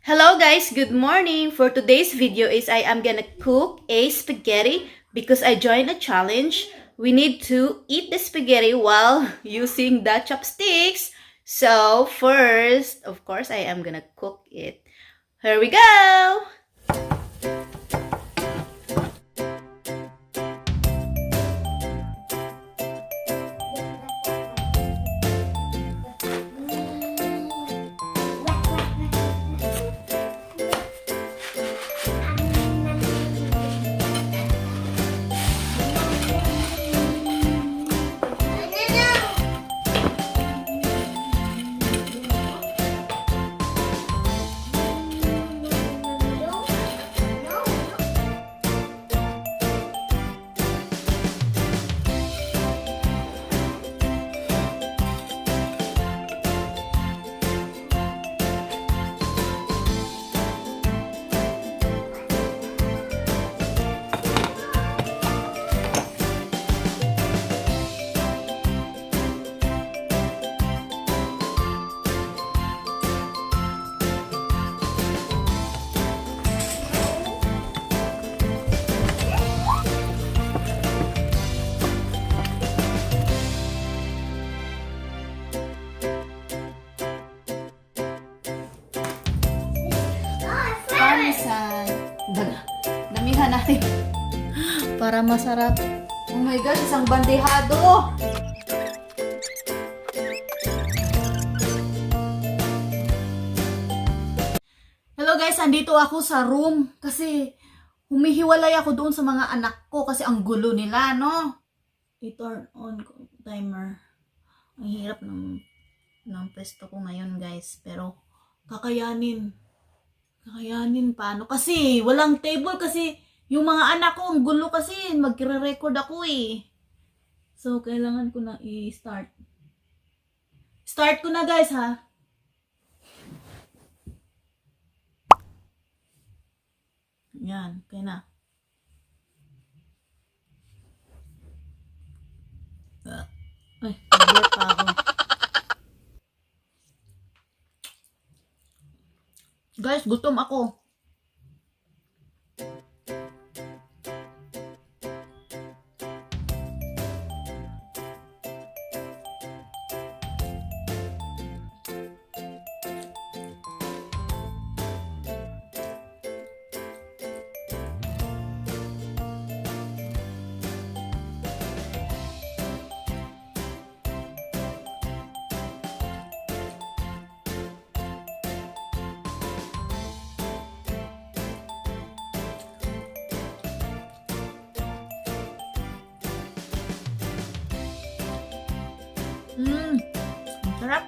Hello guys, good morning. For today's video is I am gonna cook a spaghetti because I joined a challenge. We need to eat the spaghetti while using the chopsticks. So first, of course, I am gonna cook it. Here we go! Parmesan. Damihan natin. Para masarap. Oh my gosh, isang bandehado. Hello guys, andito ako sa room kasi humihiwalay ako doon sa mga anak ko kasi ang gulo nila, no? I-turn on ko timer. Ang hirap ng pwesto ko ngayon guys, pero kakayanin. Kakayanin paano? Kasi walang table kasi yung mga anak ko ang gulo kasi magre-record ako eh. So kailangan ko na i-start. Start ko na guys ha. Yan, kaya na. Ay, nag-work pa ako. Guys, gutom ako. Ang sarap.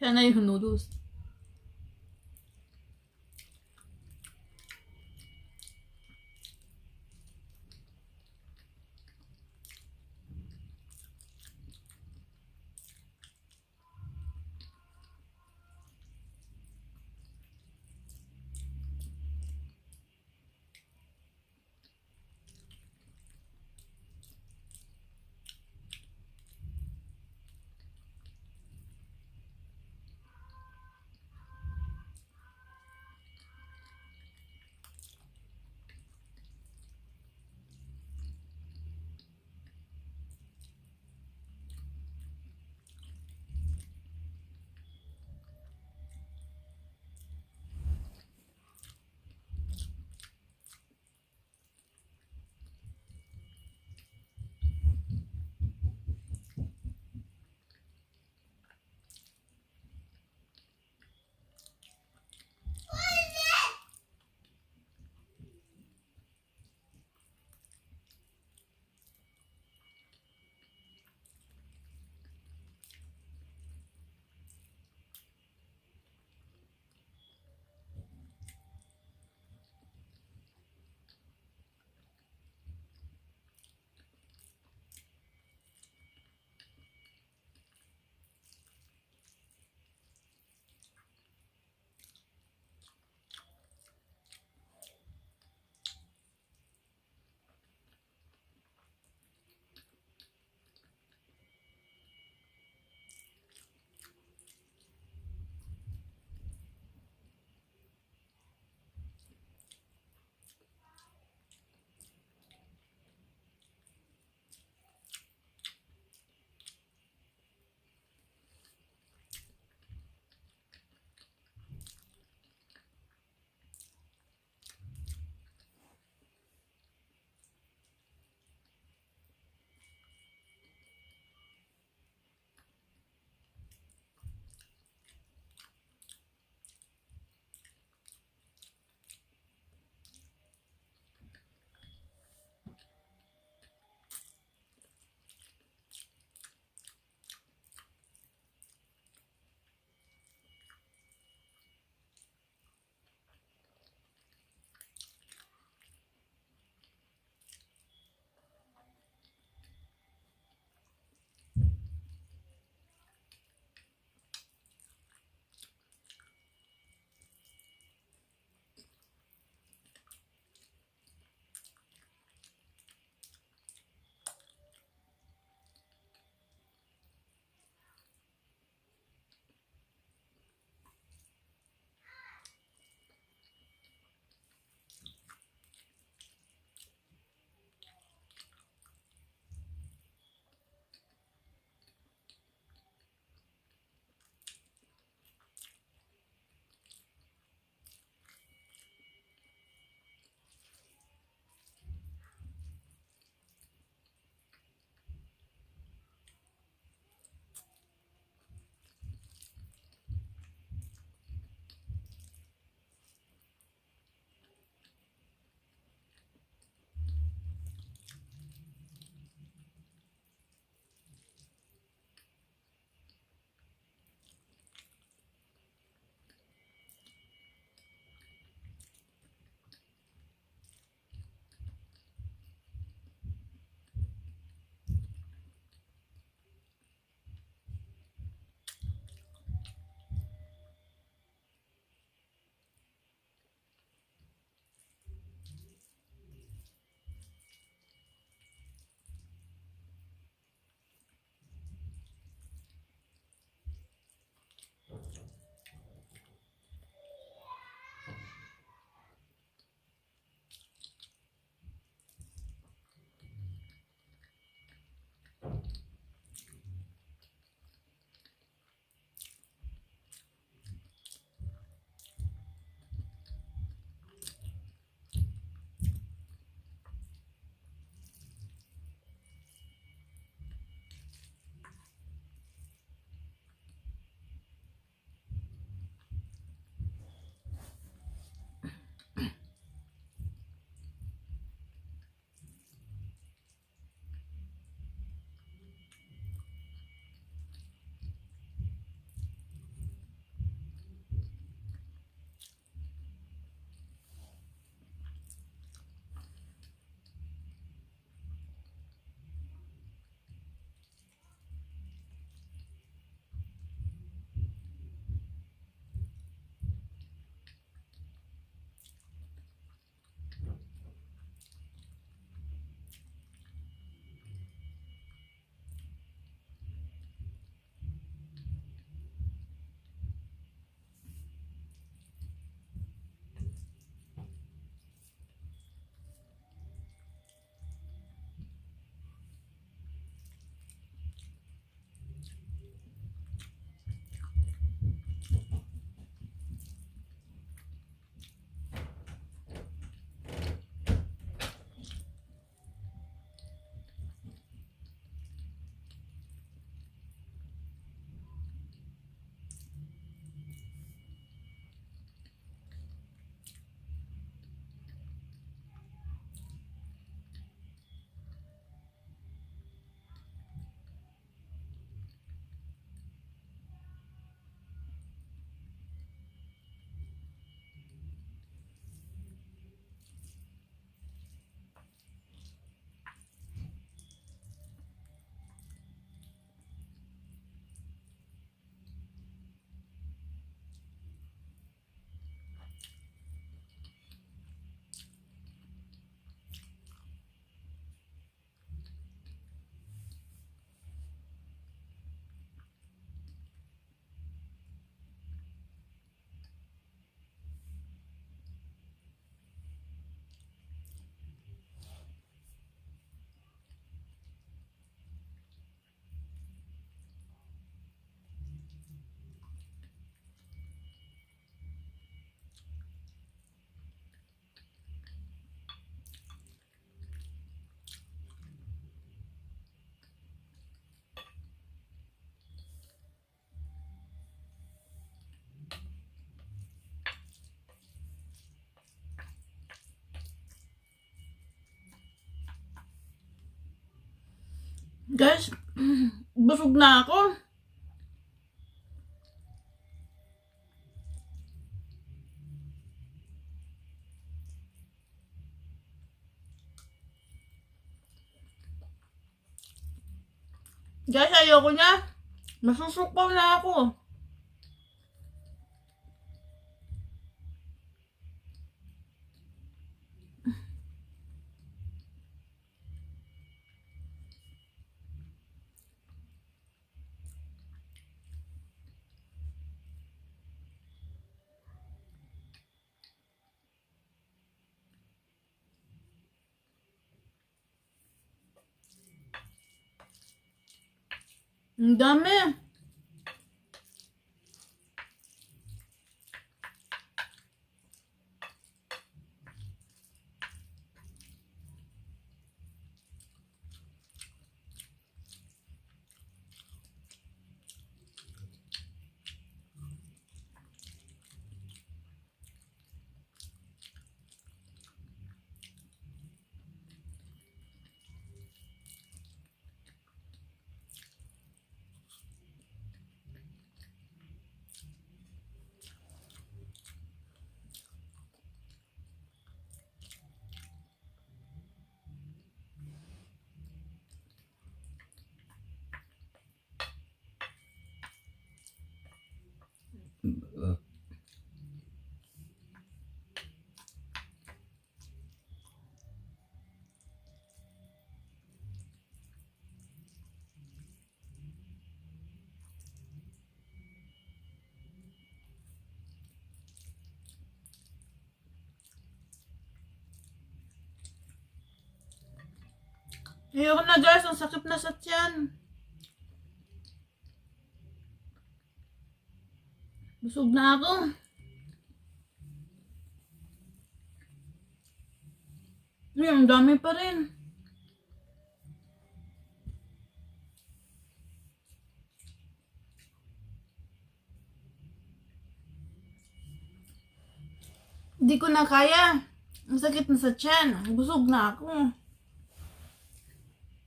Siya na yung noodles. Guys, busog na ako. Guys, ayoko na. Masusukaw na ako. Ang dami. Ayoko na guys, ang sakit na sa tiyan. Busog na ako. Ay, ang dami pa rin. Hindi ko na kaya. Ang sakit na sa tiyan. Busog na ako.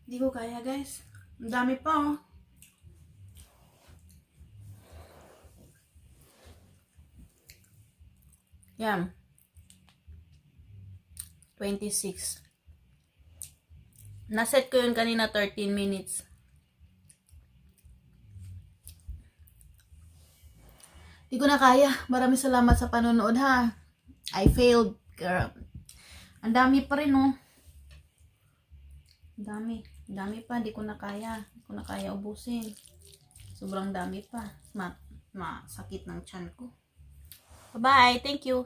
Hindi ko kaya guys. Ang dami pa oh. Yan. 26. Naset ko yun kanina 13 minutes. Hindi ko na kaya. Maraming salamat sa panonood ha. I failed. Girl. Ang dami pa rin oh. Ang dami. Ang dami pa. Hindi ko na kaya. Hindi ko na kaya ubusin. Sobrang dami pa. Masakit ng tiyan ko. Bye-bye. Thank you.